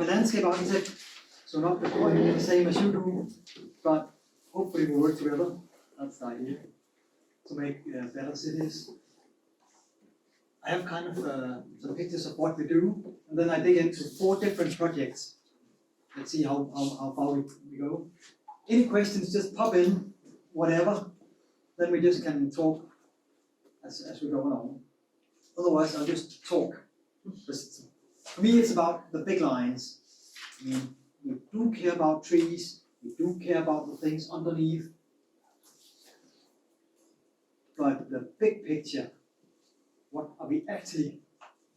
I'm a landscape architect, so not the same as you do, but hopefully we work together. That's the idea, to make better cities. I have kind of some pictures of what we do, and then I dig into 4 different projects. Let's see how far we go. Any questions, just pop in, whatever, then we just can talk as we go along. Otherwise, I'll just talk. For me, it's about the big lines. I mean, we do care about trees, we do care about the things underneath, but the big picture, what are we actually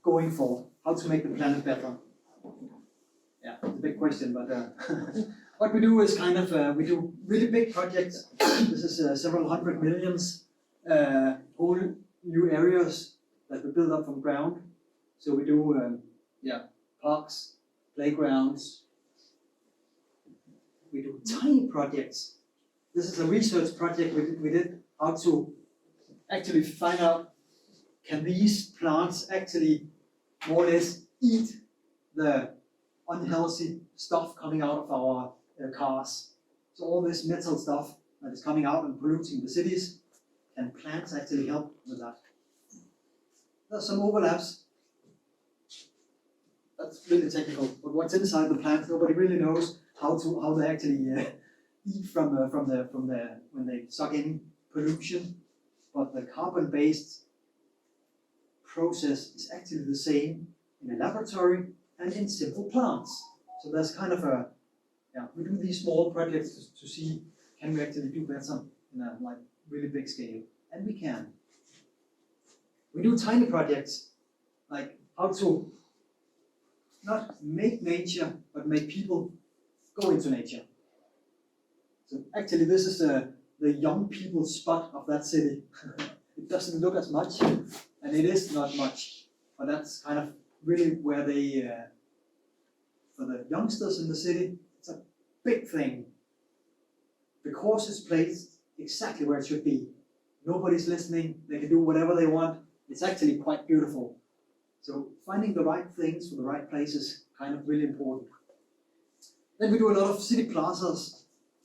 going for? How to make the planet better? Yeah, it's a big question, but what we do is kind of, we do really big projects. This is several hundred millions, whole new areas that we build up from ground. So we do, parks, playgrounds. We do tiny projects. This is a research project we did, how to actually find out, can these plants actually more or less eat the unhealthy stuff coming out of our cars? So all this metal stuff that is coming out and polluting the cities, can plants actually help with that? There's some overlaps. That's really technical, but what's inside the plant, nobody really knows how they actually eat from when they suck in pollution. But the carbon-based process is actually the same in a laboratory and in simple plants. So there's kind of a, we do these small projects to see, can we actually do better in a like really big scale? And we can. We do tiny projects, like how to not make nature, but make people go into nature. So actually this is the young people spot of that city. It doesn't look as much, and it is not much, but that's kind of really where they, for the youngsters in the city, it's a big thing. The course is placed exactly where it should be. Nobody's listening, they can do whatever they want. It's actually quite beautiful. So finding the right things for the right places, kind of really important. Then we do a lot of city plazas,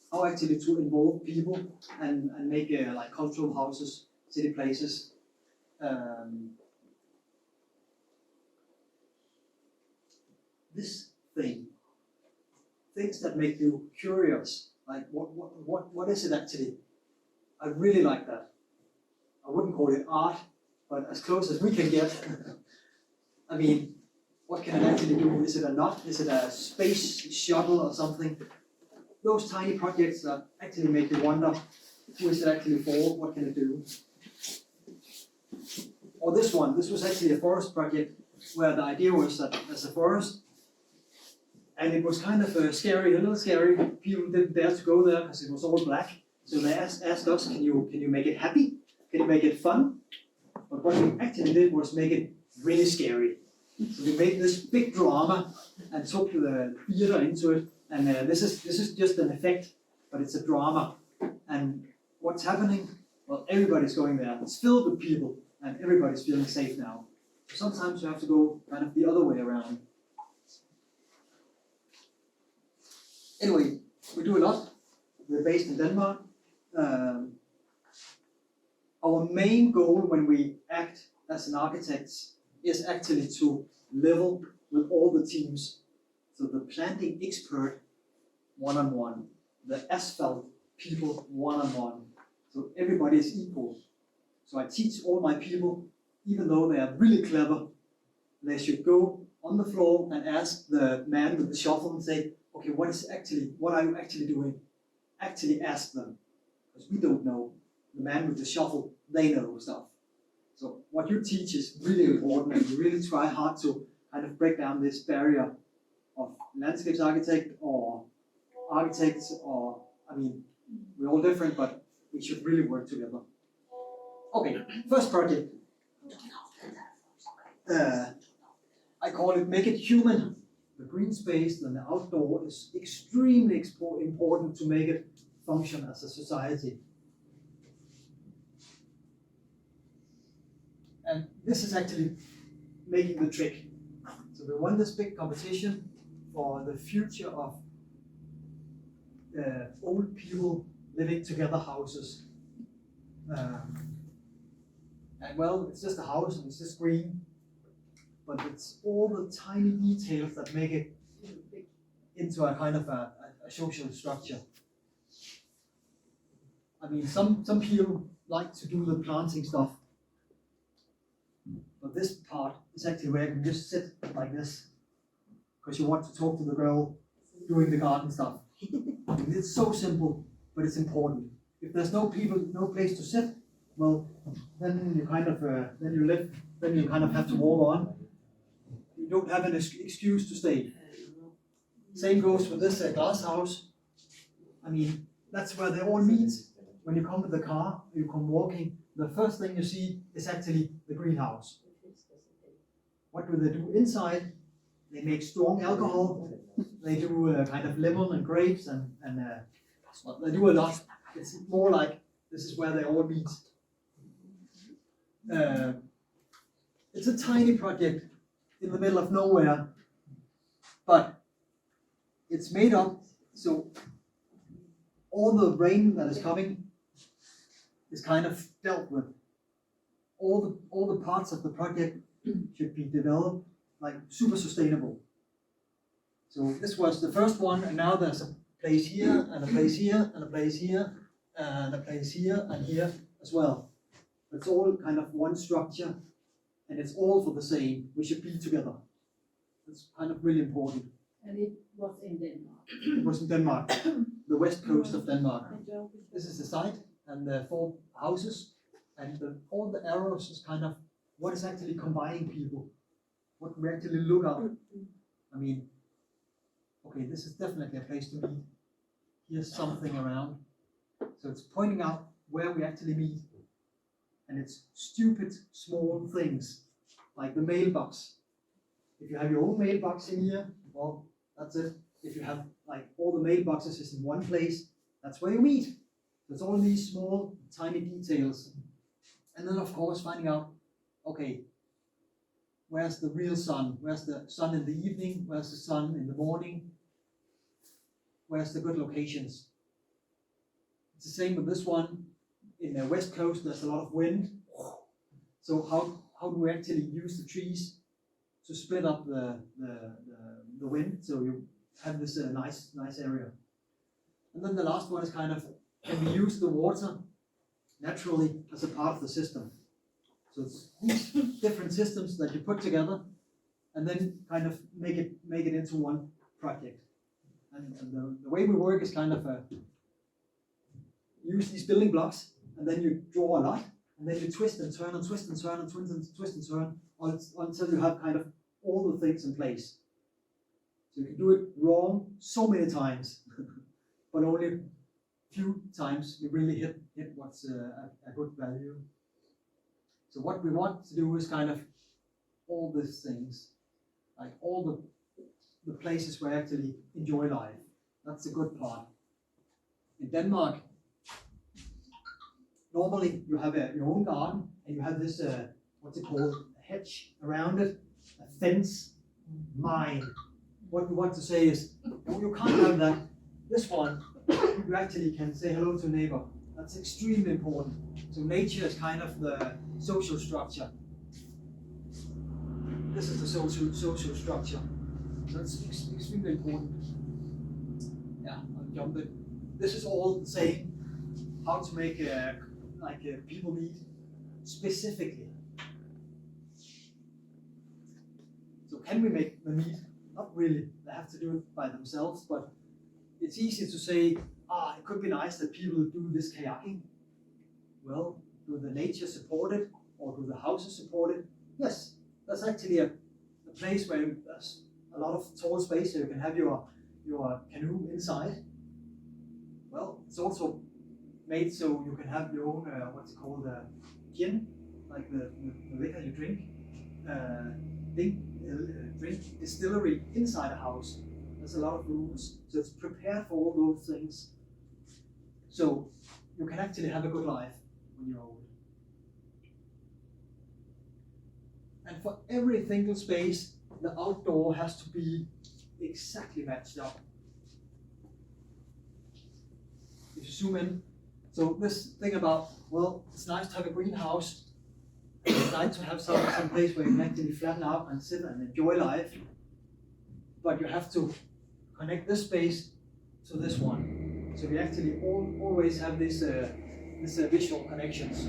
how actually to involve people and make like cultural houses, city places. This thing, things that make you curious, like what is it actually? I really like that. I wouldn't call it art, but as close as we can get. I mean, what can it actually do? Is it a nut? Is it a space shuttle or something? Those tiny projects that actually make you wonder, who is it actually for? What can it do? Or this one, this was actually a forest project where the idea was that there's a forest, and it was kind of scary, a little scary. People didn't dare to go there because it was all black. So they asked us, can you make it happy? Can you make it fun? But what we actually did was make it really scary. So we made this big drama and took the theater into it. And this is just an effect, but it's a drama. And what's happening? Well, everybody's going there. It's filled with people, and everybody's feeling safe now. So sometimes you have to go kind of the other way around. Anyway, we do a lot. We're based in Denmark. Our main goal when we act as an architect is actually to level with all the teams. So the planting expert, one-on-one. The asphalt people, one-on-one. So everybody is equal. So I teach all my people, even though they are really clever, they should go on the floor and ask the man with the shovel and say, okay, what are you actually doing? Actually ask them, because we don't know. The man with the shovel, they know stuff. So what you teach is really important, and you really try hard to kind of break down this barrier of landscapes architect or architects, or, I mean, we're all different, but we should really work together. Okay, first project. I call it Make It Human. The green space and the outdoor is extremely important to make it function as a society. And this is actually making the trick. So we won this big competition for the future of old people living together houses. And well, it's just a house and it's just green, but it's all the tiny details that make it into a kind of a social structure. I mean, some people like to do the planting stuff, but this part is actually where you can just sit like this, because you want to talk to the girl doing the garden stuff. It's so simple, but it's important. If there's no people, no place to sit, well, then you kind of have to walk on. You don't have an excuse to stay. Same goes for this glass house. I mean, that's where they all meet. When you come with the car, you come walking, the first thing you see is actually the greenhouse. What do they do inside? They make strong alcohol. They do kind of lemon and grapes and they do a lot. It's more like this is where they all meet. It's a tiny project in the middle of nowhere, but it's made up so all the rain that is coming is kind of dealt with. All the parts of the project should be developed like super sustainable. So this was the first one, and now there's a place here, and a place here, and a place here, and a place here, and here as well. It's all kind of one structure, and it's all for the same. We should be together. It's kind of really important. And it was in Denmark. It was in Denmark, the west coast of Denmark. This is the site, and the 4 houses, and all the arrows is kind of what is actually combining people, what we actually look at. I mean, okay, this is definitely a place to meet. Here's something around. So it's pointing out where we actually meet. And it's stupid small things, like the mailbox. If you have your own mailbox in here, well, that's it. If you have like all the mailboxes is in one place, that's where you meet. So it's all these small, tiny details. And then of course finding out, okay, where's the real sun? Where's the sun in the evening? Where's the sun in the morning? Where's the good locations? It's the same with this one. In the west coast, there's a lot of wind. So how do we actually use the trees to split up the wind? So you have this nice area. And then the last one is kind of, can we use the water naturally as a part of the system? So it's these different systems that you put together and then kind of make it into one project. And the way we work is kind of use these building blocks, and then you draw a lot, and then you twist and turn and twist and turn and twist and turn until you have kind of all the things in place. So you can do it wrong so many times, but only a few times you really hit what's a good value. So what we want to do is kind of all these things, like all the places where I actually enjoy life. That's the good part. In Denmark, normally you have your own garden and you have this, what's it called, a hedge around it, a fence, mine. What we want to say is, you can't have that. This one, you actually can say hello to a neighbor. That's extremely important. So nature is kind of the social structure. This is the social structure. So it's extremely important. Yeah, I'll jump it. This is all the same. How to make people meet specifically. So can we make them meet? Not really. They have to do it by themselves, but it's easy to say, it could be nice that people do this kayaking. Well, do the nature support it, or do the houses support it? Yes, that's actually a place where there's a lot of tall space, so you can have your canoe inside. Well, it's also made so you can have your own, what's it called, gin, like the liquor you drink, drink distillery inside a house. There's a lot of rooms, so it's prepared for all those things. So you can actually have a good life when you're old. And for every single space, the outdoor has to be exactly matched up. If you zoom in, so this thing about, well, it's nice to have a greenhouse, it's nice to have some place where you can actually flatten out and sit and enjoy life, but you have to connect this space to this one. So we actually always have this visual connections.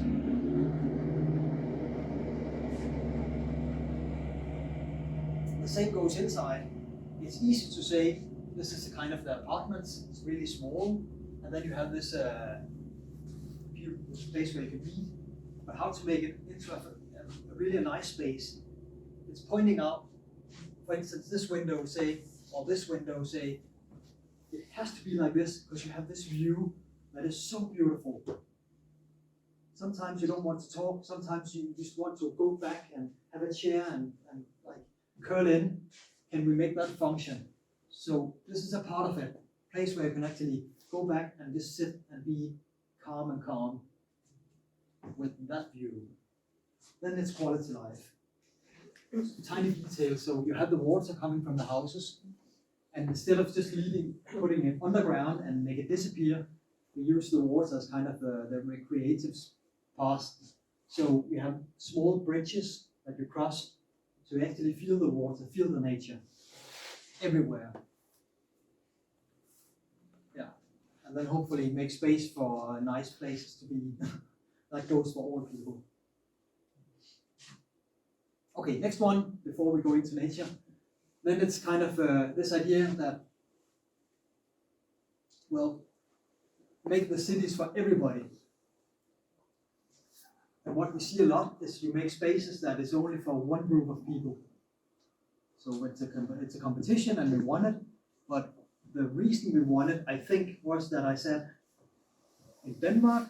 The same goes inside. It's easy to say this is the kind of the apartments. It's really small, and then you have this beautiful space where you can meet. But how to make it into a really nice space? It's pointing out, for instance, this window, say, or this window, say, it has to be like this because you have this view that is so beautiful. Sometimes you don't want to talk. Sometimes you just want to go back and have a chair and like curl in. Can we make that function? So this is a part of it. A place where you can actually go back and just sit and be calm with that view. Then it's quality life. Tiny details. So you have the water coming from the houses, and instead of just putting it underground and make it disappear, we use the water as kind of the recreative part. So we have small bridges that you cross to actually feel the water, feel the nature everywhere. Yeah, and then hopefully make space for nice places to be. That goes for all people. Okay, next one before we go into nature. Then it's kind of this idea that, well, make the cities for everybody. And what we see a lot is you make spaces that is only for one group of people. So it's a competition and we won it, but the reason we won it, I think, was that I said, in Denmark,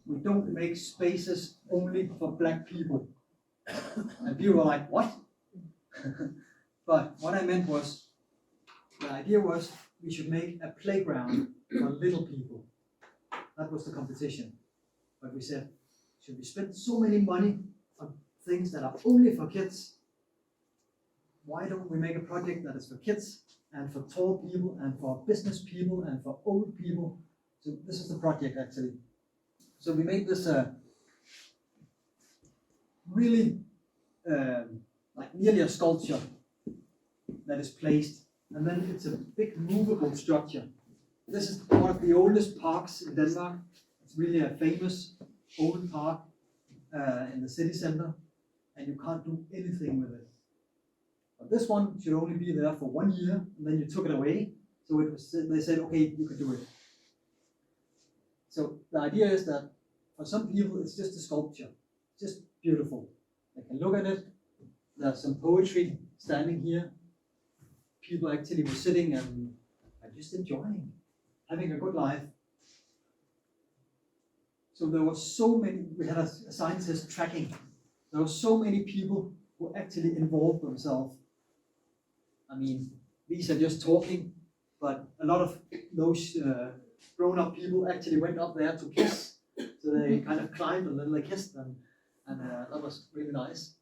we don't make spaces only for black people. And people were like, what? But what I meant was, the idea was we should make a playground for little people. That was the competition. But we said, should we spend so many money on things that are only for kids? Why don't we make a project that is for kids and for tall people and for business people and for old people? So this is the project actually. So we made this really like nearly a sculpture that is placed, and then it's a big movable structure. This is one of the oldest parks in Denmark. It's really a famous old park in the city center, and you can't do anything with it. But this one should only be there for 1 year, and then you took it away. So they said, okay, you can do it. So the idea is that for some people, it's just a sculpture, just beautiful. They can look at it. There's some poetry standing here. People actually were sitting and just enjoying, having a good life. So there were so many, we had a scientist tracking. There were so many people who actually involved themselves. I mean, these are just talking, but a lot of those grown-up people actually went up there to kiss. So they kind of climbed and then they kissed them, and that was really nice.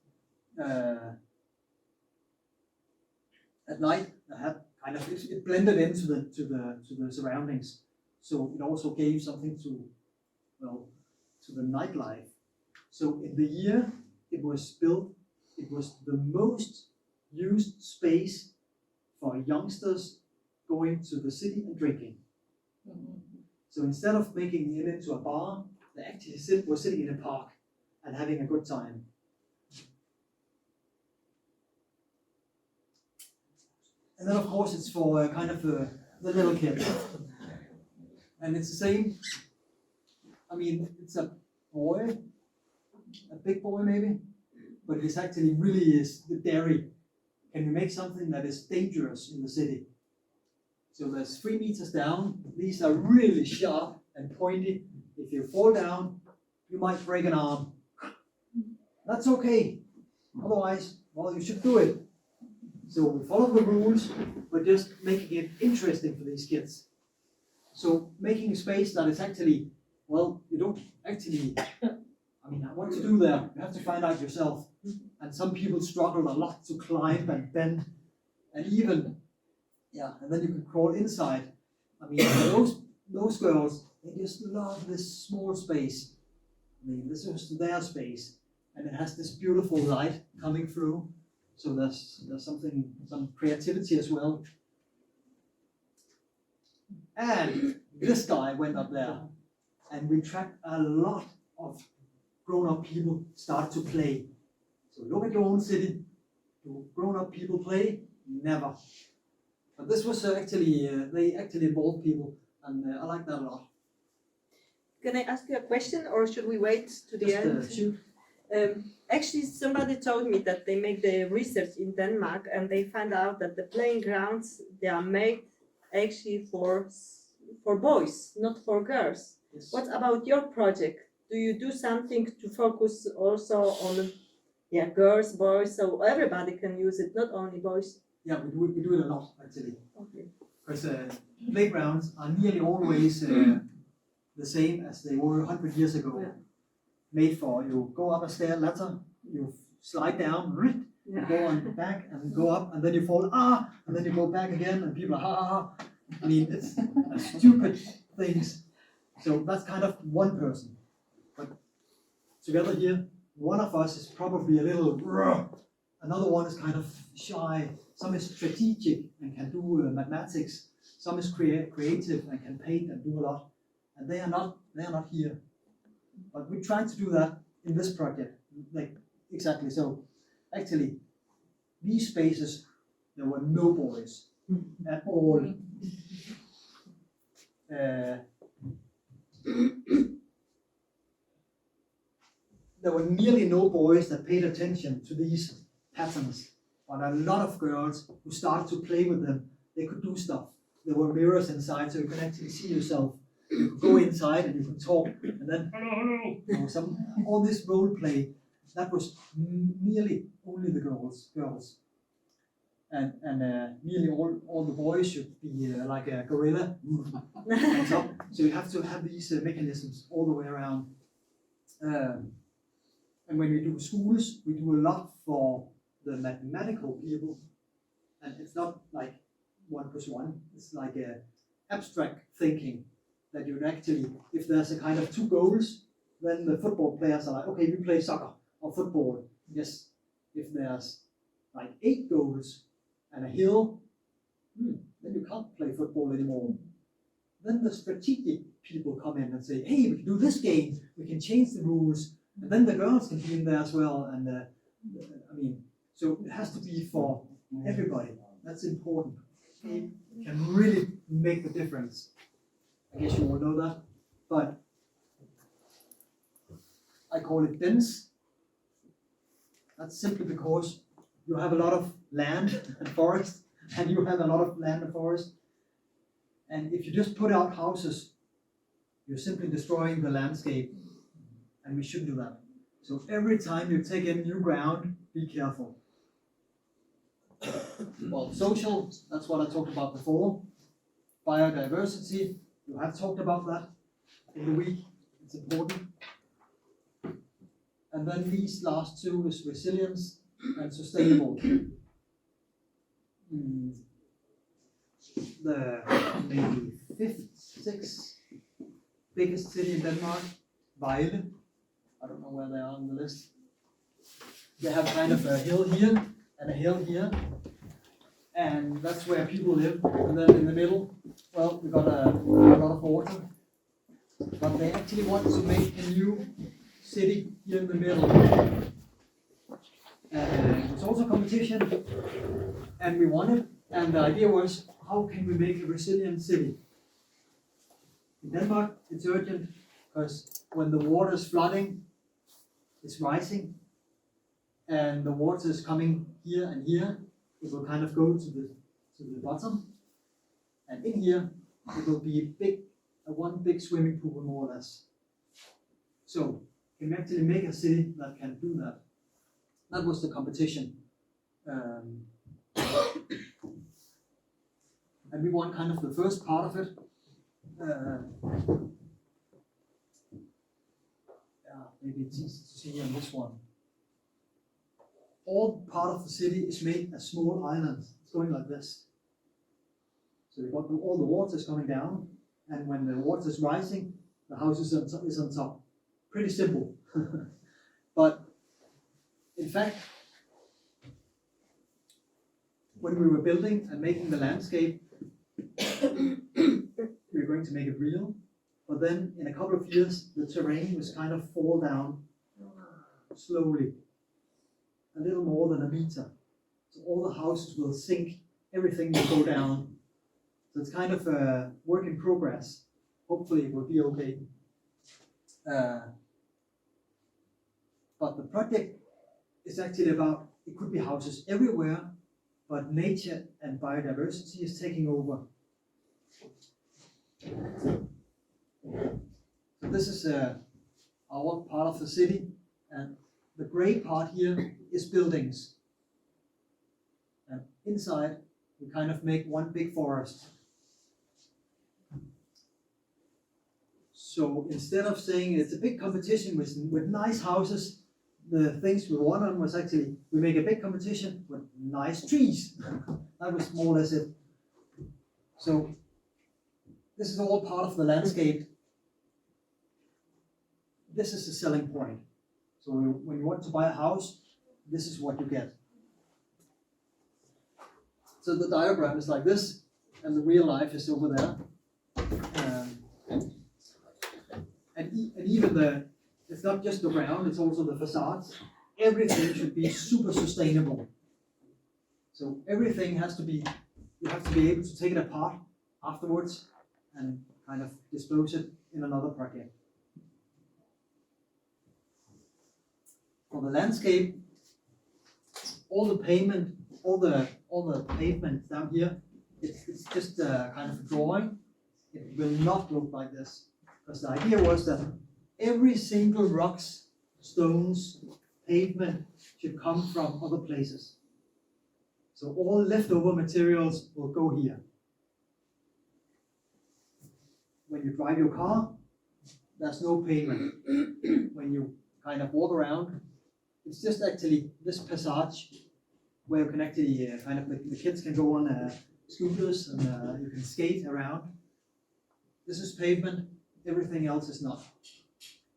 At night, I had kind of it blended into the surroundings, so it also gave something to the nightlife. So in the year it was built, it was the most used space for youngsters going to the city and drinking. So instead of making it into a bar, they actually were sitting in a park and having a good time. And then of course it's for kind of the little kids. And it's the same, I mean, it's a boy, a big boy maybe, but it's actually really is the dairy. Can we make something that is dangerous in the city? So there's 3 meters down. These are really sharp and pointy. If you fall down, you might break an arm. That's okay. Otherwise, well, you should do it. So we follow the rules, but just making it interesting for these kids. So making a space that is actually, well, you don't actually, I mean, what to do there, you have to find out yourself. And some people struggle a lot to climb and bend. And even yeah, and then you can crawl inside. I mean, those girls, they just love this small space. I mean, this is their space, and it has this beautiful light coming through. So there's some creativity as well. And this guy went up there, and we tracked a lot of grown-up people start to play. So look at your own city. Do grown-up people play? Never. But this was actually, they actually involved people, and I like that a lot. Can I ask you a question, or should we wait to the Just end? shoot. Actually, somebody told me that they make the research in Denmark, and they find out that the playing grounds, they are made actually for boys, not for girls. Yes. What about your project? Do you do something to focus also on girls, boys, so everybody can use it, not only boys? Yeah, we do it a lot actually. Okay. Because playgrounds are nearly always the same as they were 100 years ago. Yeah. Made for you go up a stair ladder, you slide down, you go on back and go up, and then you fall, and then you go back again, and people are ha. I mean, it's stupid things. So that's kind of one person. But together here, one of us is probably a little, another one is kind of shy, some is strategic and can do mathematics, some is creative and can paint and do a lot, and they are not here. But we tried to do that in this project, like exactly. So actually, these spaces, there were no boys at all. There were nearly no boys that paid attention to these patterns, but a lot of girls who started to play with them. They could do stuff. There were mirrors inside, so you can actually see yourself. You could go inside and you could talk, and then hello. All this role play. That was nearly only the girls, and nearly all the boys should be like a gorilla on top. So you have to have these mechanisms all the way around. And when we do schools, we do a lot for the mathematical people, and it's not like 1 + 1. It's like a abstract thinking that you actually, if there's a kind of 2 goals, then the football players are like, okay, we play soccer or football. Yes. If there's like 8 goals and a hill, then you can't play football anymore. Then the strategic people come in and say, hey, we can do this game, we can change the rules, and then the girls can be in there as well. And I mean, so it has to be for everybody. That's important. It can really make the difference. I guess you all know that, but I call it dense. That's simply because you have a lot of land and forest, and you have a lot of land and forest. And if you just put out houses, you're simply destroying the landscape, and we shouldn't do that. So every time you take in new ground, be careful. Well, social, that's what I talked about before. Biodiversity, you have talked about that in the week, it's important. And then these last 2 is resilience and sustainable. The maybe 5th, 6th biggest city in Denmark, Vejle. I don't know where they are on the list. They have kind of a hill here and a hill here, and that's where people live. And then in the middle, well, we got a lot of water, but they actually want to make a new city here in the middle. It's also competition, and we won it. And the idea was, how can we make a resilient city? In Denmark, it's urgent because when the water is flooding, it's rising, and the water is coming here and here. It will kind of go to the bottom, and in here it will be one big swimming pool more or less. So can we actually make a city that can do that? That was the competition. And we won kind of the first part of it. Maybe it's easy to see on this one. All part of the city is made as small islands. It's going like this. So you've got all the water is coming down, and when the water is rising, the house is on top. Pretty simple. But in fact, when we were building and making the landscape, we were going to make it real. But then in a couple of years, the terrain was kind of fall down slowly, a little more than a meter. So all the houses will sink, everything will go down. So it's kind of a work in progress. Hopefully it will be okay. But the project is actually about, it could be houses everywhere, but nature and biodiversity is taking over. So this is our part of the city, and the gray part here is buildings. And inside, we kind of make one big forest. So instead of saying it's a big competition with nice houses, the things we won on was actually, we make a big competition with nice trees. That was more or less it. So this is all part of the landscape. This is the selling point. So when you want to buy a house, this is what you get. So the diagram is like this, and the real life is over there. And even it's not just the ground, it's also the facades. Everything should be super sustainable. So everything has to be, you have to be able to take it apart afterwards and kind of dispose it in another project. For the landscape, all the pavement, all the pavement down here, it's just a kind of a drawing. It will not look like this, because the idea was that every single rocks, stones, pavement should come from other places. So all leftover materials will go here. When you drive your car, there's no pavement. When you kind of walk around, it's just actually this passage where you can actually kind of the kids can go on scooters and you can skate around. This is pavement, everything else is not.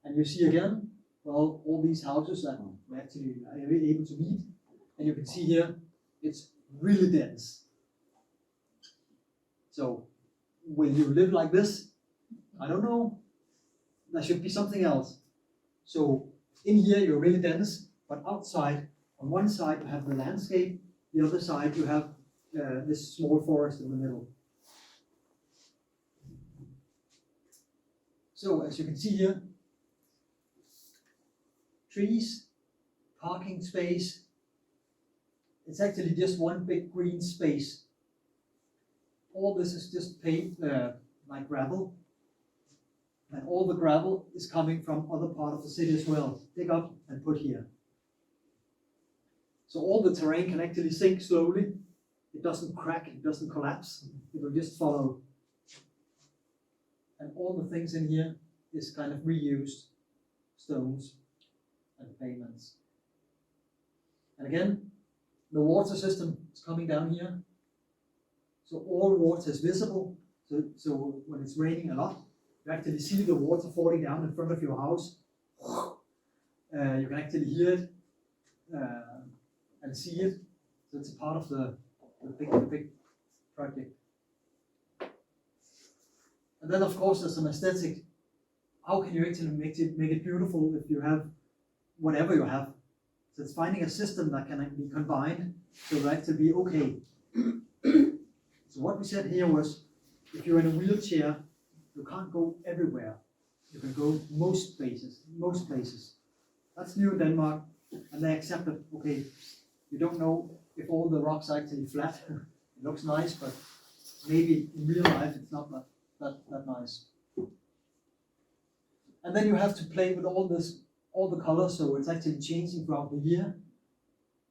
And you see again, well, all these houses that we're actually able to meet, and you can see here, it's really dense. So, will you live like this? I don't know. There should be something else. So, in here you're really dense, but outside, on one side you have the landscape, the other side you have this small forest in the middle. So, as you can see here, trees, parking space, it's actually just one big green space. All this is just paved like gravel, and all the gravel is coming from other part of the city as well. Dig up and put here. So all the terrain can actually sink slowly. It doesn't crack, it doesn't collapse, it will just follow. And all the things in here is kind of reused stones and pavements. And again, the water system is coming down here. So all water is visible. So when it's raining a lot, you actually see the water falling down in front of your house. You can actually hear it and see it. So it's a part of the big project. And then of course there's some aesthetic. How can you actually make it beautiful if you have whatever you have? So it's finding a system that can be combined so that to be okay. So what we said here was, if you're in a wheelchair, you can't go everywhere. You can go most places. That's new in Denmark, and they accepted, okay, you don't know if all the rocks are actually flat. It looks nice, but maybe in real life it's not that nice. And then you have to play with all the colors, so it's actually changing throughout the year.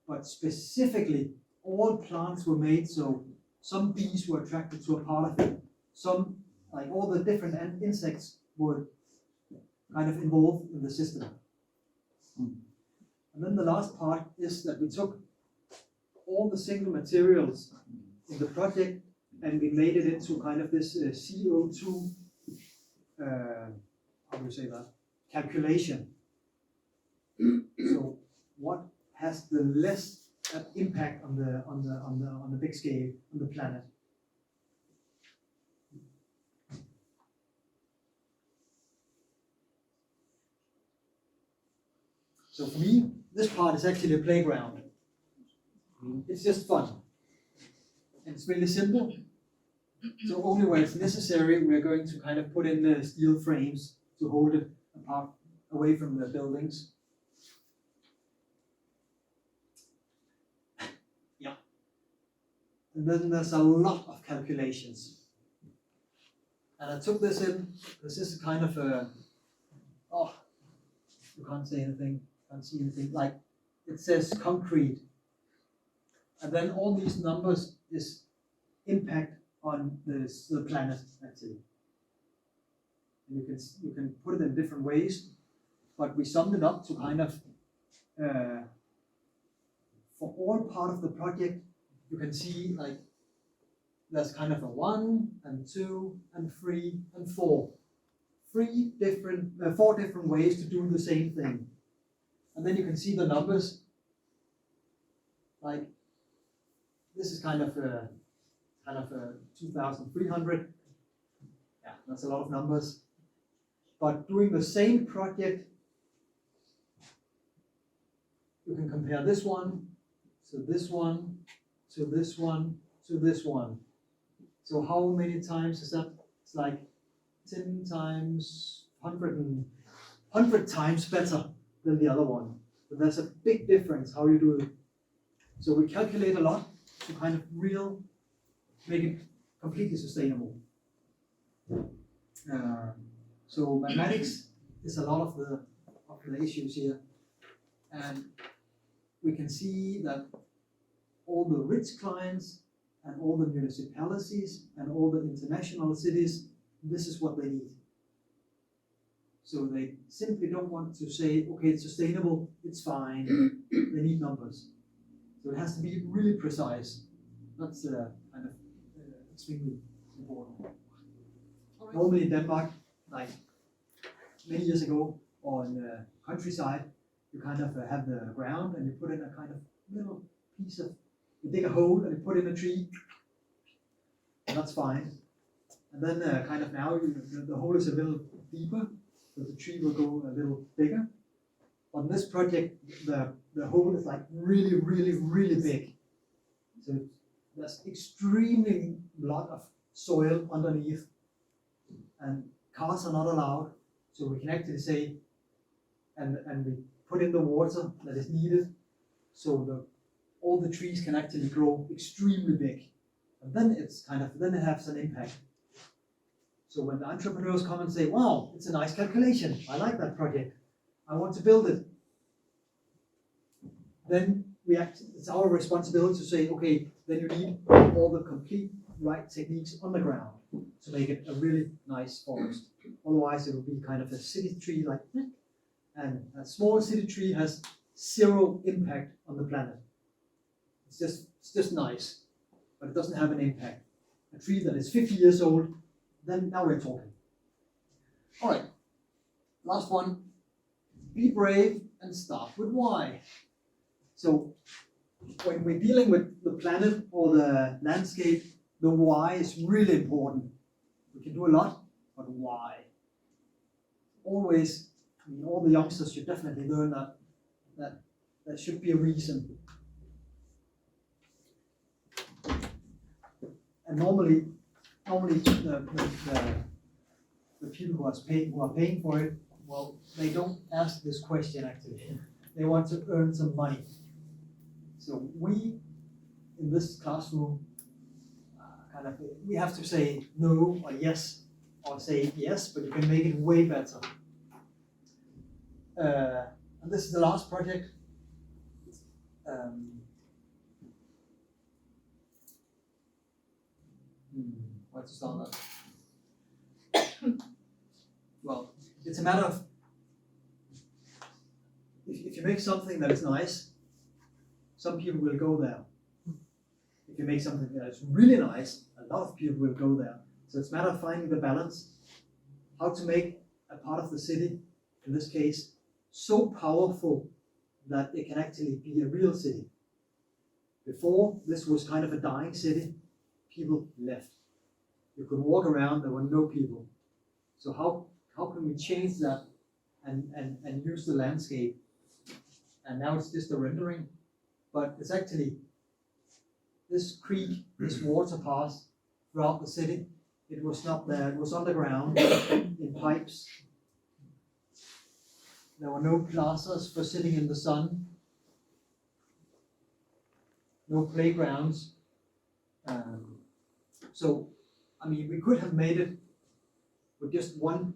But specifically, all plants were made so some bees were attracted to a part of it. Some, like all the different insects, were kind of involved in the system. And then the last part is that we took all the single materials in the project and we made it into kind of this CO2, how do you say that, calculation. So what has the less impact on the big scale on the planet? So for me, this part is actually a playground. It's just fun. And it's really simple. So only where it's necessary, we're going to kind of put in the steel frames to hold it apart, away from the buildings. Yeah. And then there's a lot of calculations. And I took this in, this is kind of a, oh, you can't say anything, can't see anything, like it says concrete. And then all these numbers is impact on the planet actually. And you can put it in different ways, but we summed it up to kind of for all part of the project you can see like there's kind of a 1 and 2 and 3 and 4. 4 different ways to do the same thing. And then you can see the numbers. Like this is kind of 2,300. Yeah, that's a lot of numbers. But doing the same project, you can compare this one to this one to this one to this one. So how many times is that? It's like 10 times 100 times better than the other one. But there's a big difference how you do it. So we calculate a lot to kind of make it completely sustainable. So mathematics is a lot of the issues here. And we can see that all the rich clients and all the municipalities and all the international cities, this is what they need. So they simply don't want to say, okay, it's sustainable, it's fine. They need numbers. So it has to be really precise. That's kind of extremely important. Normally in Denmark, like many years ago, on the countryside, you kind of have the ground and you put in a kind of little piece of, you dig a hole and you put in a tree, and that's fine. And then kind of now the hole is a little deeper, so the tree will go a little bigger. On this project, the hole is like really, really, really big. So there's extremely lot of soil underneath, and cars are not allowed. So we can actually say, and we put in the water that is needed, so all the trees can actually grow extremely big. And then then it has an impact. So when the entrepreneurs come and say, wow, it's a nice calculation, I like that project, I want to build it, then it's our responsibility to say, okay, then you need all the complete right techniques on the ground to make it a really nice forest. Otherwise it will be kind of a city tree like that, and a small city tree has zero impact on the planet. It's just nice, but it doesn't have an impact. A tree that is 50 years old, then now we're talking. All right, last one. Be brave and start with why. So when we're dealing with the planet or the landscape, the why is really important. We can do a lot, but why? Always, I mean, all the youngsters should definitely learn that there should be a reason. And normally the people who are paying for it, well, they don't ask this question actually. They want to earn some money. So we, in this classroom, we have to say no or yes, or say yes, but you can make it way better. And this is the last project. Where to start that? Well, it's a matter of, if you make something that is nice, some people will go there. if you make something that's really nice, a lot of people will go there. So it's a matter of finding the balance, how to make a part of the city, in this case, so powerful that it can actually be a real city. Before, this was kind of a dying city. People left. You could walk around, there were no people. So how can we change that and use the landscape? And now it's just a rendering, but it's actually this creek, this water path throughout the city. It was not there, it was underground in pipes. There were no plazas for sitting in the sun, no playgrounds. So, I mean, we could have made it with just one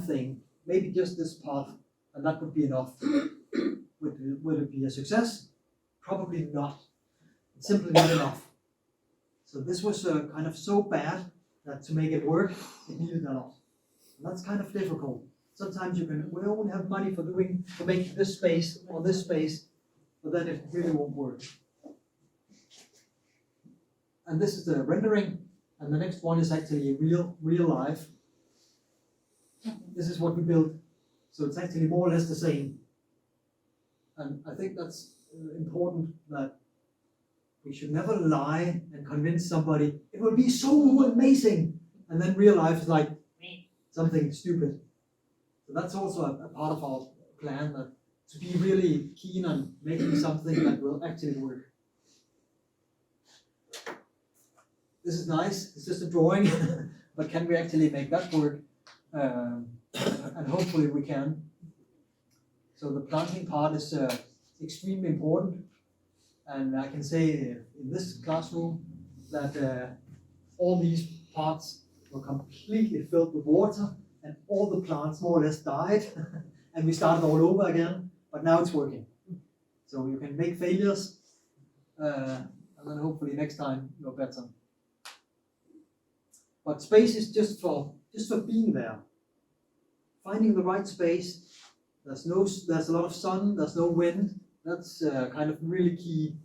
thing, maybe just this path, and that would be enough. Would it be a success? Probably not. It's simply not enough. So this was kind of so bad that to make it work, it needed a lot. And that's kind of difficult. Sometimes we only have money for making this space or this space, but then it really won't work. And this is the rendering, and the next one is actually real life. This is what we built, so it's actually more or less the same. And I think that's important, that we should never lie and convince somebody it will be so amazing, and then real life is like something stupid. So that's also a part of our plan, that to be really keen on making something that will actually work. This is nice, it's just a drawing, but can we actually make that work? And hopefully we can. So the planting part is extremely important, and I can say in this classroom that all these parts were completely filled with water, and all the plants more or less died, and we started all over again, but now it's working. So you can make failures, and then hopefully next time you're better. But space is just for being there, finding the right space. There's a lot of sun, there's no wind. That's kind of really key.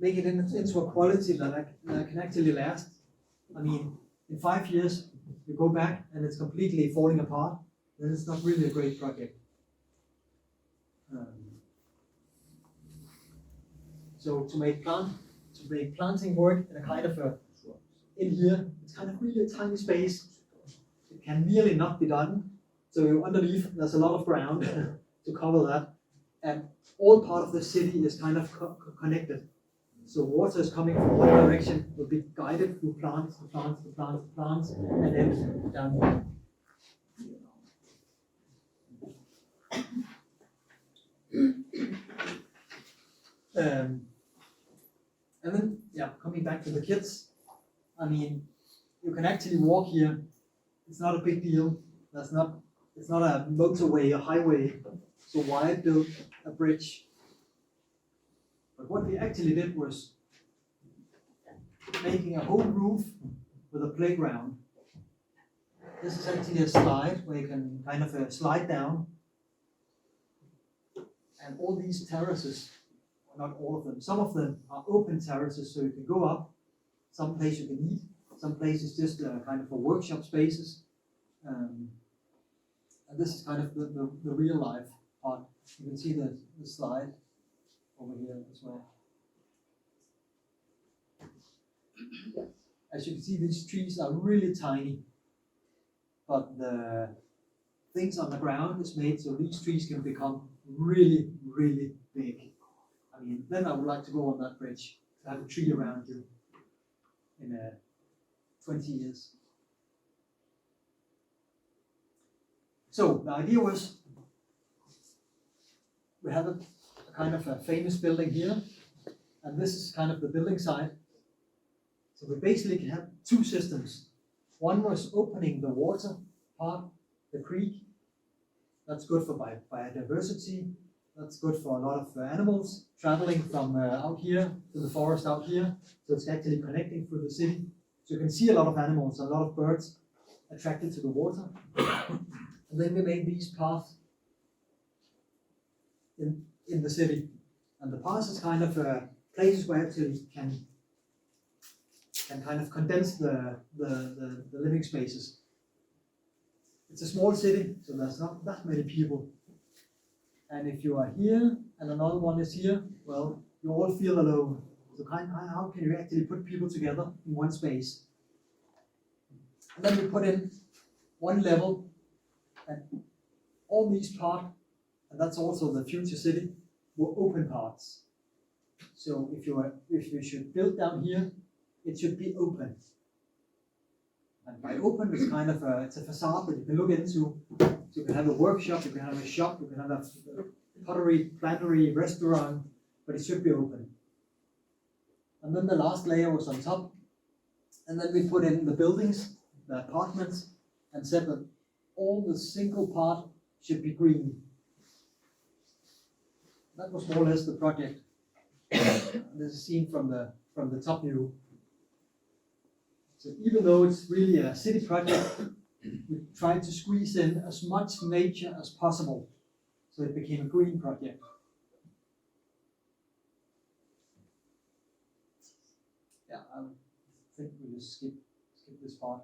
Make it into a quality that can actually last. I mean, in 5 years, you go back and it's completely falling apart, then it's not really a great project. So to make planting work in a kind of in here, it's kind of really a tiny space. It can really not be done. So underneath, there's a lot of ground to cover that, and all part of the city is kind of connected. So water is coming from one direction, will be guided through plants, and then down. And then, coming back to the kids, I mean, you can actually walk here. It's not a big deal. It's not a motorway, a highway. So why build a bridge? But what we actually did was making a whole roof with a playground. This is actually a slide where you can kind of slide down. And all these terraces, not all of them, some of them are open terraces, so you can go up. Some place you can eat, some places just kind of for workshop spaces. And this is kind of the real life part. You can see the slide over here as well. As you can see, these trees are really tiny, but the things on the ground is made so these trees can become really, really big. I mean, then I would like to go on that bridge, to have a tree around you in 20 years. So the idea was, we have a kind of a famous building here, and this is kind of the building site. So we basically have two systems. One was opening the water part, the creek. That's good for biodiversity. That's good for a lot of animals traveling from out here to the forest out here. So it's actually connecting through the city. So you can see a lot of animals, a lot of birds attracted to the water. And then we made these paths in the city. And the paths is kind of places where actually can and kind of condense the living spaces. It's a small city, so there's not that many people. And if you are here and another one is here, well, you all feel alone. So how can you actually put people together in one space? And then we put in one level, and all these parts, and that's also the future city, were open parts. So if you should build down here, it should be open. And by open, it's kind of it's a facade that you can look into. So you can have a workshop, you can have a shop, you can have a pottery, plantery, restaurant, but it should be open. And then the last layer was on top, and then we put in the buildings, the apartments, and said that all the single part should be green. That was more or less the project. This is seen from the top view. So even though it's really a city project, we tried to squeeze in as much nature as possible, so it became a green project. Yeah, I think we just skip this part.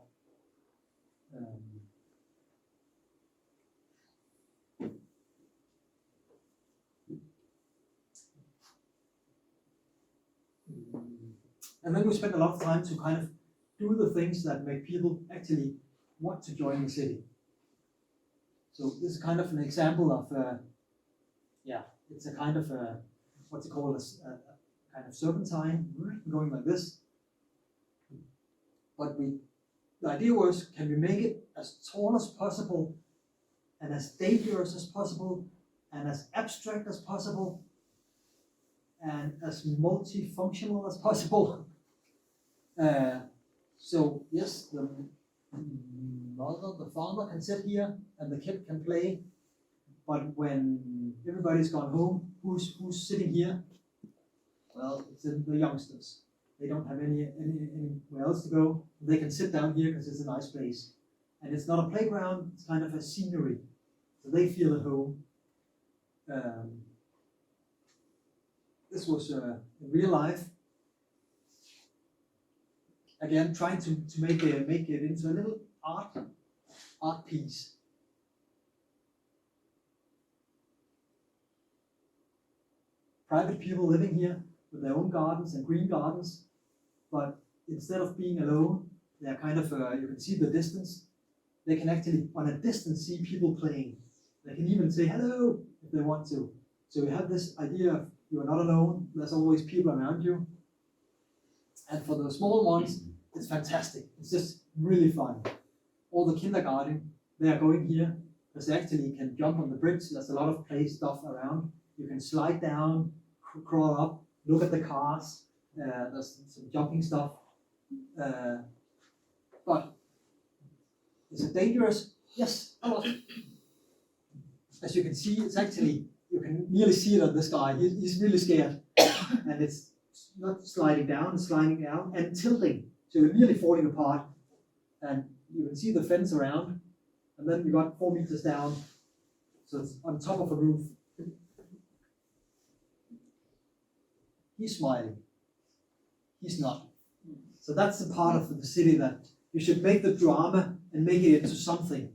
And then we spent a lot of time to kind of do the things that make people actually want to join the city. So this is kind of an example of, it's a kind of what's it called, a kind of serpentine going like this. But the idea was, can we make it as tall as possible and as dangerous as possible and as abstract as possible and as multifunctional as possible? So yes, the father can sit here and the kid can play, but when everybody's gone home, who's sitting here? Well, it's the youngsters. They don't have anywhere else to go. They can sit down here because it's a nice place. And it's not a playground, it's kind of a scenery. So they feel at home. This was in real life. Again, trying to make it into a little art piece. Private people living here with their own gardens and green gardens, but instead of being alone, they're kind of, you can see the distance. They can actually, on a distance, see people playing. They can even say hello if they want to. So you have this idea of you are not alone, there's always people around you. And for the small ones, it's fantastic. It's just really fun. All the kindergarten, they are going here because they actually can jump on the bridge. There's a lot of play stuff around. You can slide down, crawl up, look at the cars. There's some jumping stuff. But is it dangerous? Yes, a lot. As you can see, it's actually, you can nearly see that this guy, he's really scared. And it's not sliding down, it's sliding down and tilting. So you're nearly falling apart. And you can see the fence around. And then you got 4 meters down. So it's on top of a roof. He's smiling. He's not. So that's the part of the city that you should make the drama and make it into something.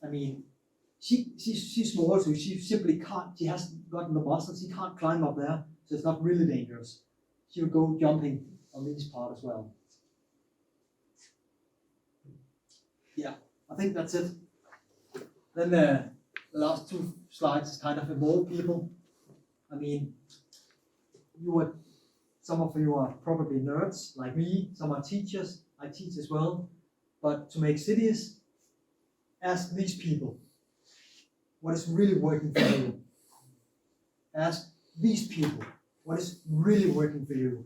I mean, she's small, so she simply can't, she hasn't gotten the muscles, she can't climb up there, so it's not really dangerous. She would go jumping on this part as well. Yeah, I think that's it. Then the last 2 slides is kind of involve people. I mean, some of you are probably nerds like me, some are teachers, I teach as well. But to make cities, ask these people, what is really working for you? Ask these people, what is really working for you?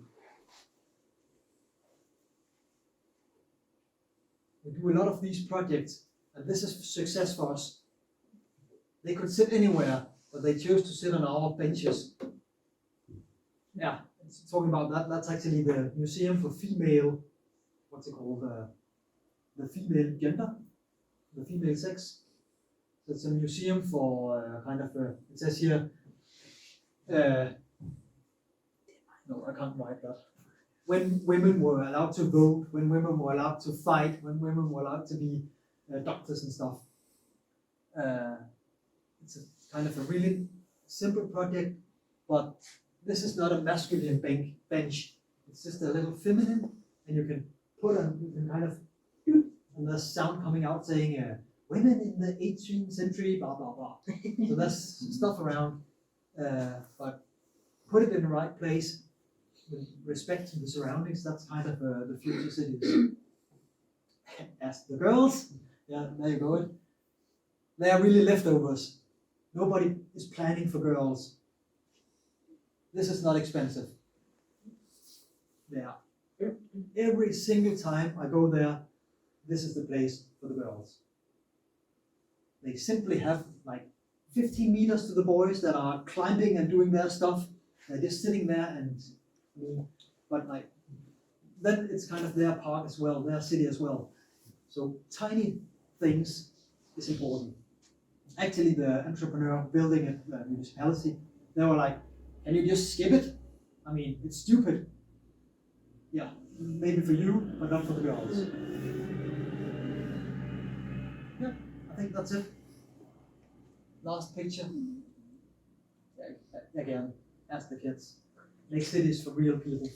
We do a lot of these projects, and this is success for us. They could sit anywhere, but they chose to sit on our benches. Yeah, talking about that, that's actually the Museum for Female, what's it called, the female gender, the female sex. So it's a museum for kind of, it says here, no, I can't write that. when women were allowed to vote, when women were allowed to fight, when women were allowed to be doctors and stuff. It's a kind of a really simple project, but this is not a masculine bench. It's just a little feminine, and you can kind of, and there's sound coming out saying, women in the 18th century, blah, blah, blah. So there's stuff around, but put it in the right place with respect to the surroundings. That's kind of the future cities. As the girls, yeah, there you go. They are really leftovers. Nobody is planning for girls. This is not expensive. Yeah. Every single time I go there, this is the place for the girls. They simply have like 15 meters to the boys that are climbing and doing their stuff. They're just sitting there and, but like, then it's kind of their park as well, their city as well. So tiny things is important. Actually, the entrepreneur building at the municipality, they were like, can you just skip it? I mean, it's stupid. Yeah, maybe for you, but not for the girls. Yeah, I think that's it. Last picture. Again, ask the kids. Make cities for real people.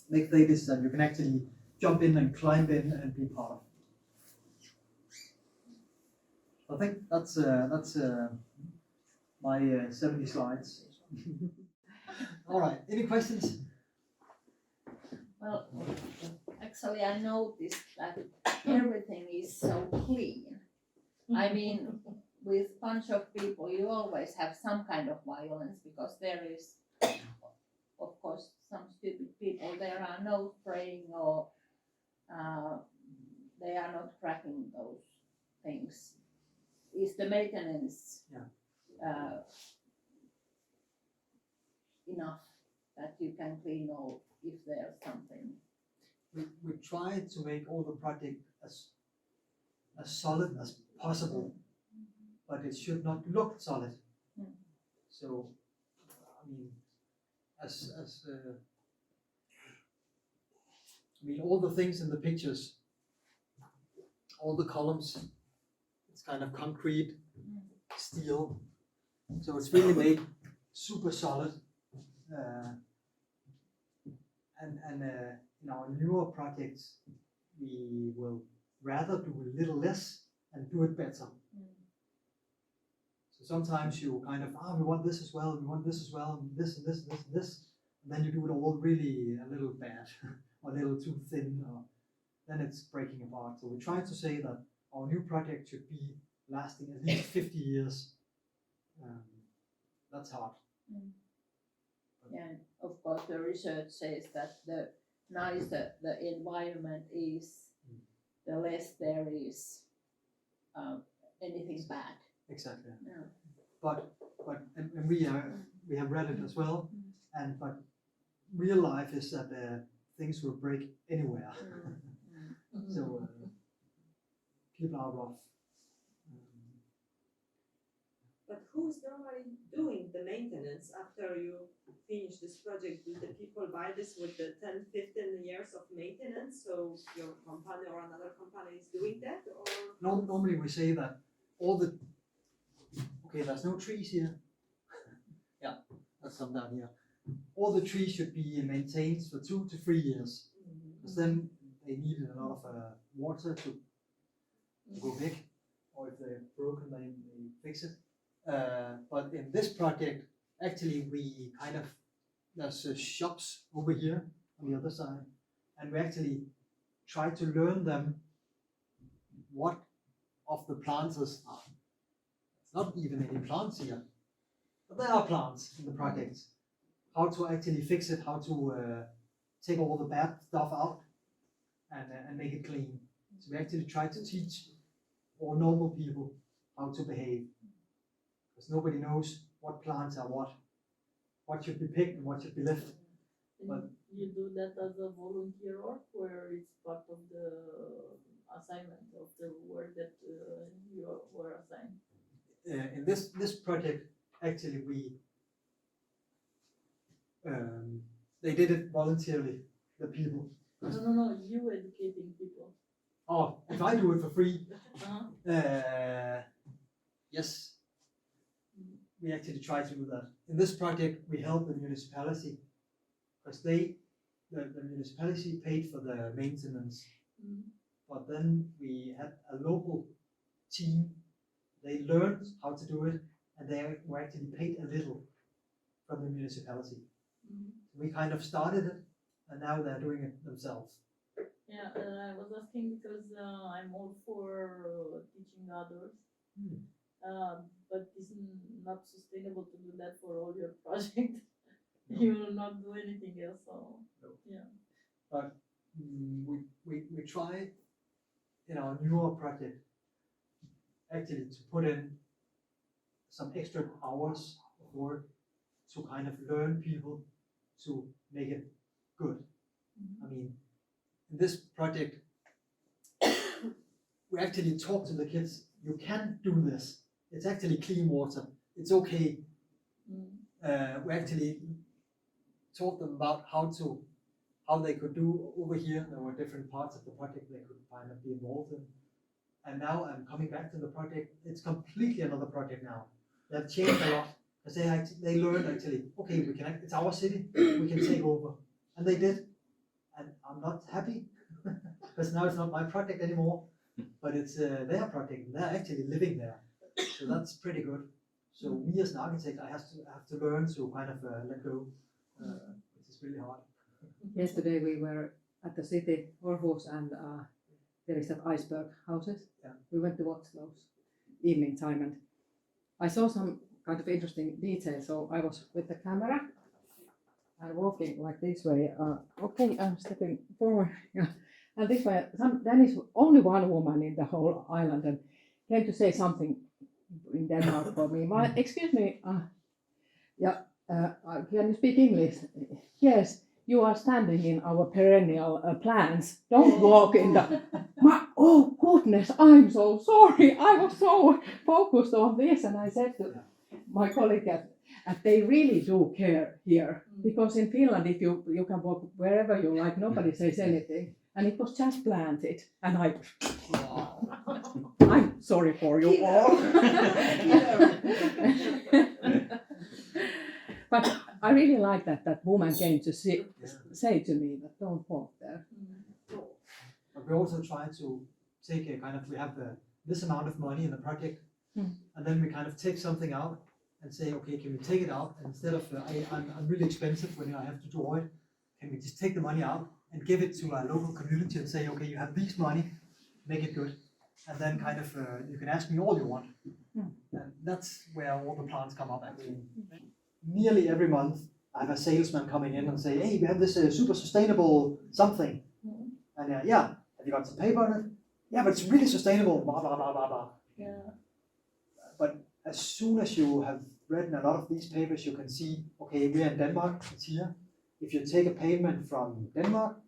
Make cities that you can actually jump in and climb in and be part of. I think that's my 70 slides. All right, any questions? Well, actually, I noticed that everything is so clean. I mean, with bunch of people, you always have some kind of violence because there is, of course, some stupid people. There are no spraying or they are not cracking those things. Is the maintenance enough that you can clean all if there's something? We try to make all the project as solid as possible, but it should not look solid. So, I mean, all the things in the pictures, all the columns, it's kind of concrete, steel, so it's really made super solid. And in our newer projects, we will rather do a little less and do it better. So sometimes you kind of, we want this as well, we want this as well, and this and this and this and this, and then you do it all really a little bad or a little too thin, or then it's breaking apart. So we're trying to say that our new project should be lasting at least 50 years. That's hard. Yeah, of course, the research says that the nicer the environment is, the less there is anything bad. Exactly. Yeah. But and we have read it as well, but real life is that things will break anywhere. So people are rough. But who's normally doing the maintenance after you finish this project? Do the people buy this with the 10, 15 years of maintenance? So your company or another company is doing that? Or Normally we say that all the, okay, there's no trees here. Yeah, that's some down here. All the trees should be maintained for 2 to 3 years. Because then they need a lot of water to go big, or if they're broken, they fix it. But in this project, actually, we kind of, there's shops over here on the other side, and we actually try to learn them what of the plants are. It's not even any plants here, but there are plants in the project. How to actually fix it, how to take all the bad stuff out and make it clean. So we actually try to teach all normal people how to behave. Because nobody knows what plants are what should be picked and what should be left. But you do that as a volunteer work, where it's part of the assignment of the work that you were assigned? In this project, actually, they did it voluntarily. the people. No, you educating people. Oh, if I do it for free, Uh-huh. yes, we actually try to do that. In this project, we help the municipality because the municipality paid for the maintenance, but then we had a local team. They learned how to do it, and they were actually paid a little from the municipality. We kind of started it, and now they're doing it themselves. Yeah, I was asking because I'm all for teaching others, but it's not sustainable to do that for all your project. No. You will not do anything else. So No. yeah. But we try in our newer project actually to put in some extra hours of work to kind of learn people to make it good. I mean, in this project, we actually talk to the kids. You can do this. It's actually clean water. It's okay. We actually taught them about how they could do over here. There were different parts of the project they could kind of be involved in. And now I'm coming back to the project. It's completely another project now. They've changed a lot because they learned actually, okay, we can. It's our city. We can take over, and they did. And I'm not happy because now it's not my project anymore, but it's their project. They're actually living there, so that's pretty good. So me as an architect, I have to learn to kind of let go, which is really hard. Yesterday we were at the city Aarhus and there is that iceberg houses. Yeah. We went to watch those evening time and I saw some kind of interesting details. So I was with the camera and walking like this way. Okay, I'm stepping forward. Yeah. And this way, then is only one woman in the whole island and came to say something in Denmark for me. Excuse me, can you speak English? Yes, you are standing in our perennial plants. Don't walk in the... Oh goodness, I'm so sorry. I was so focused on this and I said to my colleague that they really do care here. Because in Finland, if you can walk wherever you like, nobody says anything. And it was just planted. And I'm sorry for you all. But I really like that woman came to say to me that don't walk there. But we also try to take a kind of, we have this amount of money in the project, and then we kind of take something out and say, okay, can we take it out? And instead of, I'm really expensive when I have to draw it, can we just take the money out and give it to a local community and say, okay, you have this money, make it good. And then kind of, you can ask me all you want. And that's where all the plants come up actually. Nearly every month, I have a salesman coming in and say, hey, we have this super sustainable something. And yeah, have you got some paper on it? Yeah, but it's really sustainable, blah, blah, blah, blah, blah. Yeah. But as soon as you have read a lot of these papers, you can see, okay, we're in Denmark, it's here. If you take a payment from Denmark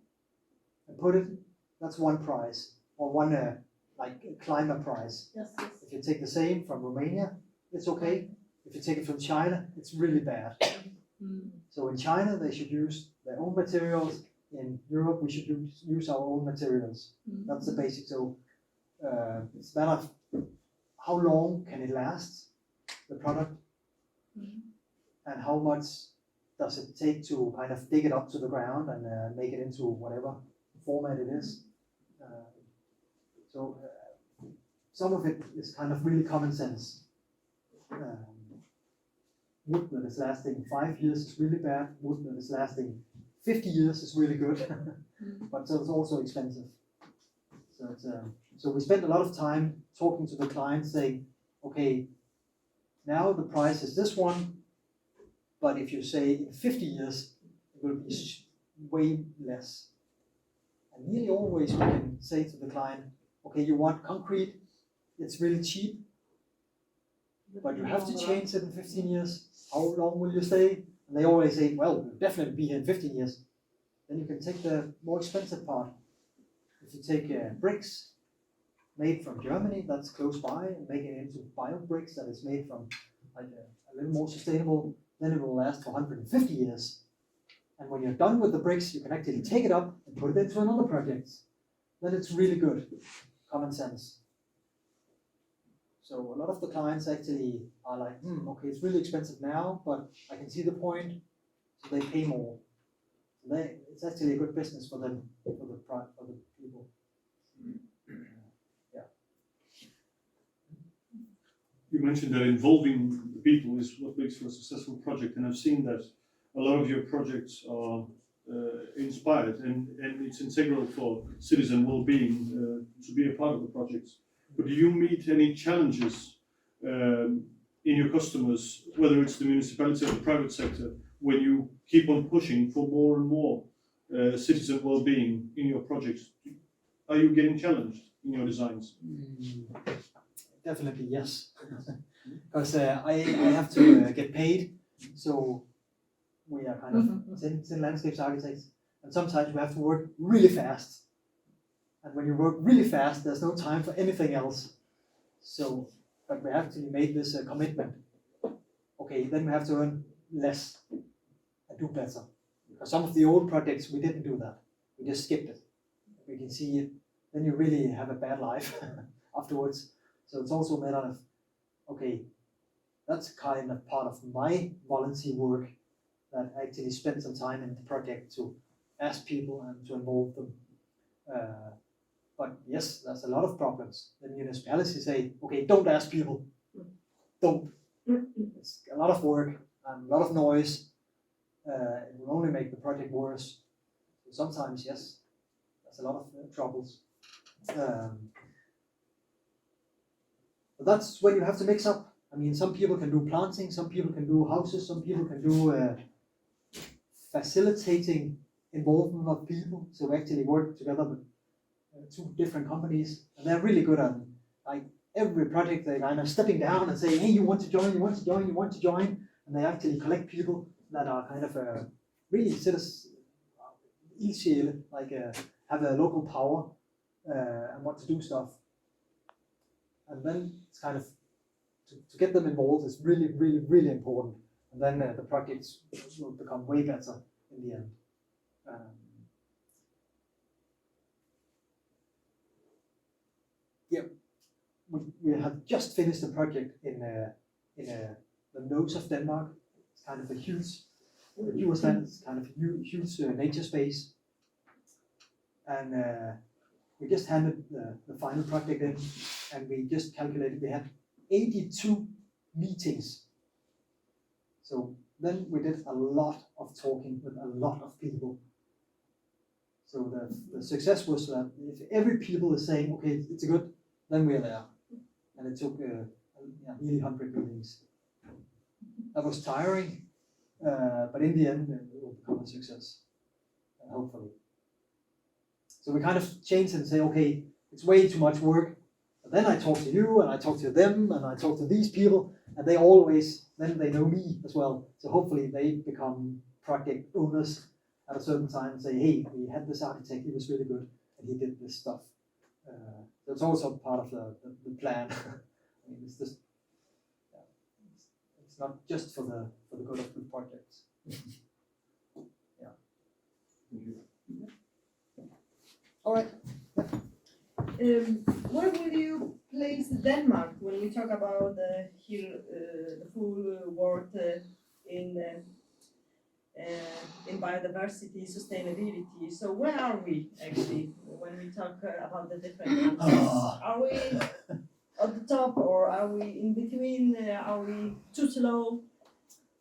and put it, that's one price, or one like climate price. Yes. If you take the same from Romania, it's okay. If you take it from China, it's really bad. So in China, they should use their own materials. In Europe, we should use our own materials. That's the basic. So it's a matter of how long can it last, the product, and how much does it take to kind of dig it up to the ground and make it into whatever format it is. So some of it is kind of really common sense. Wood that is lasting 5 years is really bad. Wood that is lasting 50 years is really good, but so it's also expensive. So we spend a lot of time talking to the client saying, okay, now the price is this one, but if you say in 50 years, it will be way less. And nearly always we can say to the client, okay, you want concrete, it's really cheap, but you have to change it in 15 years. How long will you stay? And they always say, well, we'll definitely be here in 15 years. Then you can take the more expensive part. If you take bricks made from Germany, that's close by, and make it into bio bricks that is made from like a little more sustainable, then it will last for 150 years. And when you're done with the bricks, you can actually take it up and put it into another project. Then it's really good. Common sense. So a lot of the clients actually are like, okay, it's really expensive now, but I can see the point, so they pay more. So it's actually a good business for them, for the people. You mentioned that involving the people is what makes for a successful project, and I've seen that a lot of your projects are inspired, and it's integral for citizen well-being to be a part of the projects. But do you meet any challenges in your customers, whether it's the municipality or the private sector, when you keep on pushing for more and more citizen well-being in your projects? Are you getting challenged in your designs? Definitely yes, because I have to get paid, so we are kind of thin landscapes architects, and sometimes we have to work really fast. And when you work really fast, there's no time for anything else. So, but we have to make this commitment. Okay, then we have to earn less and do better. Because some of the old projects we didn't do that. We just skipped it. We can see it. Then you really have a bad life afterwards. So it's also a matter of, okay, that's kind of part of my volunteer work, that I actually spend some time in the project to ask people and to involve them. But yes, there's a lot of problems. The municipalities say, okay, don't ask people. Don't. It's a lot of work and a lot of noise. It will only make the project worse. So sometimes, yes, there's a lot of troubles. But that's when you have to mix up. I mean, some people can do planting, some people can do houses, some people can do facilitating involvement of people. So we actually work together with two different companies, and they're really good at like every project. They kind of stepping down and saying, hey, you want to join, you want to join, you want to join, and they actually collect people that are kind of really citizens, like have a local power and want to do stuff. And then it's kind of to get them involved is really, really, really important. And then the projects will become way better in the end. We have just finished a project in the nose of Denmark. It's kind of a huge, it's kind of a huge nature space. And we just handed the final project in, and we just calculated we had 82 meetings. So then we did a lot of talking with a lot of people. So the success was that if every people is saying, okay, it's good, then we're there. And it took nearly 100 meetings. That was tiring, but in the end it will become a success, hopefully. So we kind of changed and say, okay, it's way too much work. But then I talk to you, and I talk to them, and I talk to these people, and they always, then they know me as well. So hopefully they become project owners at a certain time and say, hey, we had this architect, he was really good, and he did this stuff. That's also part of the plan. I mean, it's just, it's not just for the good of good projects. Yeah. All right. Where will you place Denmark when we talk about the full world in biodiversity, sustainability? So where are we actually when we talk about the different countries? Are we at the top, or are we in between? Are we too slow?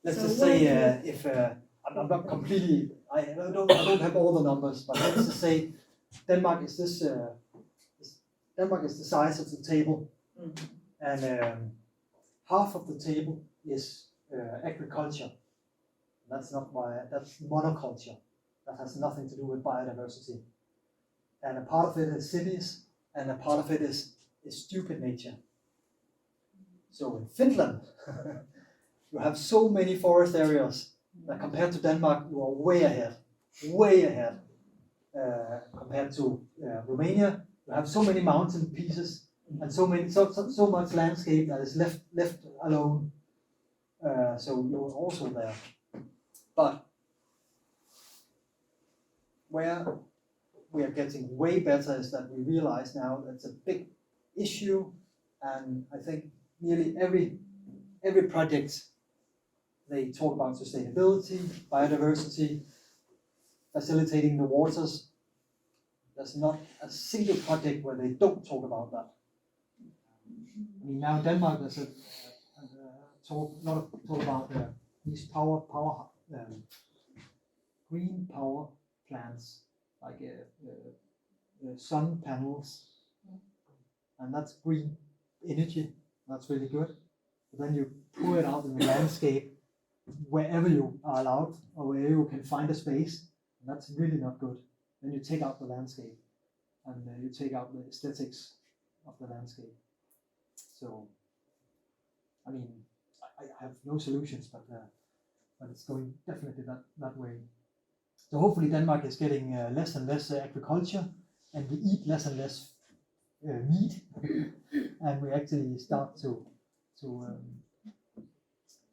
Let's So just say if I'm not completely, I don't have all the numbers, but let's just say Denmark is Denmark is the size of the table, and half of the table is agriculture. That's not that's monoculture. That has nothing to do with biodiversity. And a part of it is cities, and a part of it is stupid nature. So in Finland, you have so many forest areas that compared to Denmark, you are way ahead. Compared to Romania, you have so many mountain pieces and so much landscape that is left alone. So you're also there. But where we are getting way better is that we realize now that's a big issue, and I think nearly every project they talk about sustainability, biodiversity, facilitating the waters. There's not a single project where they don't talk about that. I mean, now in Denmark there's a lot of talk about these green power plants, like sun panels, and that's green energy. That's really good. But then you pour it out in the landscape wherever you are allowed or wherever you can find a space, and that's really not good. Then you take out the landscape, and you take out the aesthetics of the landscape. So, I mean, I have no solutions, but it's going definitely that way. So hopefully Denmark is getting less and less agriculture, and we eat less and less meat, and we actually start to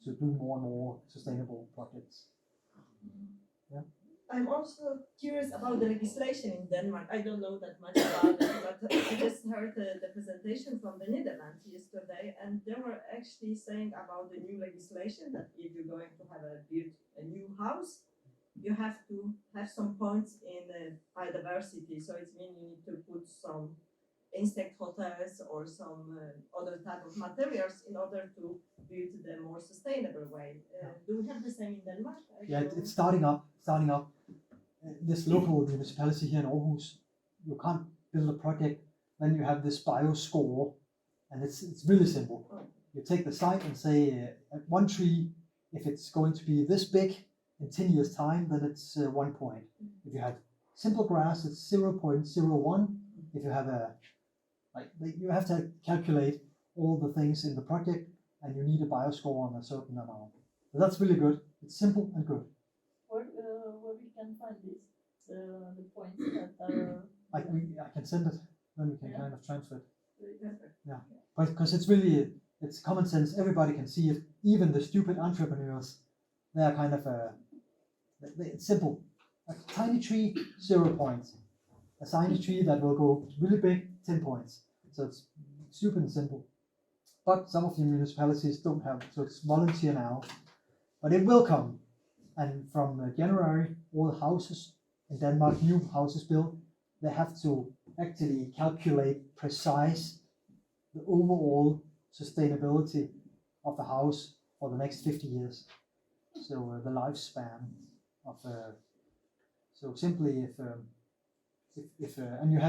do more and more sustainable projects. Yeah. I'm also curious about the legislation in Denmark. I don't know that much about it, but I just heard the presentation from the Netherlands yesterday, and they were actually saying about the new legislation that if you're going to have build a new house, you have to have some points in biodiversity. So it means you need to put some insect hotels or some other type of materials in order to build the more sustainable way. Do we have the same in Denmark? Yeah, it's starting up. This local municipality here in Aarhus, you can't build a project, then you have this bioscore, and it's really simple. You take the site and say one tree, if it's going to be this big in 10 years time, then it's 1 point. If you have simple grass, it's 0.01. If you have you have to calculate all the things in the project, and you need a bioscore on a certain amount. So that's really good. It's simple and good. Where we can find this, the points that are. I can send it, then we can Yeah. kind of transfer it. Yeah. Because it's common sense. Everybody can see it. Even the stupid entrepreneurs, they are kind of it's simple. A tiny tree, 0 points. A tiny tree that will go really big, 10 points. So it's stupid and simple. But some of the municipalities don't have it, so it's volunteer now. But it will come. And from January, all houses in Denmark, new houses built, they have to actually calculate precise the overall sustainability of the house for the next 50 years. So the lifespan of so simply if and you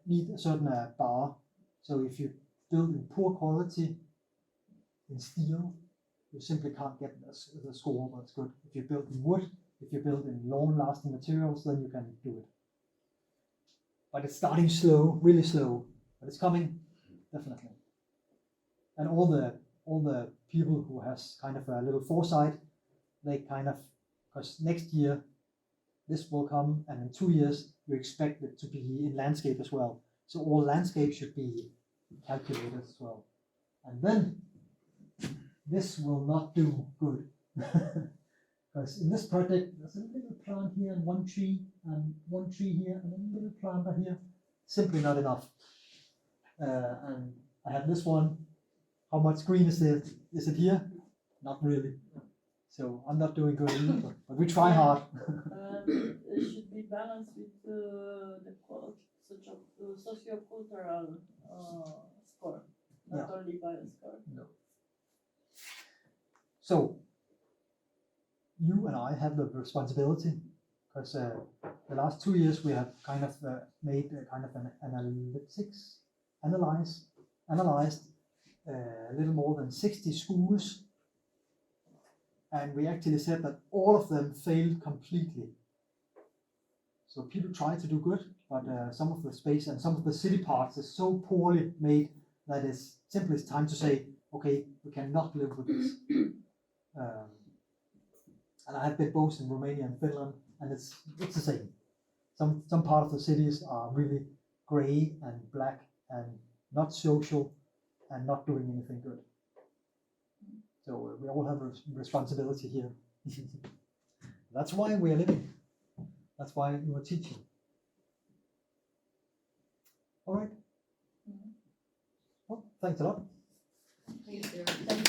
need a certain bar. So if you build in poor quality in steel, you simply can't get the score, but it's good. If you build in wood, if you build in long-lasting materials, then you can do it. But it's starting slow, really slow, but it's coming, definitely. And all the people who has kind of a little foresight, they kind of, because next year this will come, and in 2 years you expect it to be in landscape as well. So all landscape should be calculated as well. And then this will not do good. Because in this project there's a little plant here and one tree here and a little planter here. Simply not enough. And I have this one. How much green is it? Is it here? Not really. So I'm not doing good either, but we try hard. It should be balanced with the socio-cultural score, not only bioscore. No. So you and I have the responsibility, because the last 2 years we have kind of made kind of an analyzed a little more than 60 schools, and we actually said that all of them failed completely. So people try to do good, but some of the space and some of the city parks is so poorly made that it's simply time to say, okay, we cannot live with this. And I have been both in Romania and Finland, and it's the same. Some part of the cities are really grey and black and not social and not doing anything good. So we all have a responsibility here. That's why we are living. That's why you are teaching. All right. Well, thanks a lot. Thank you.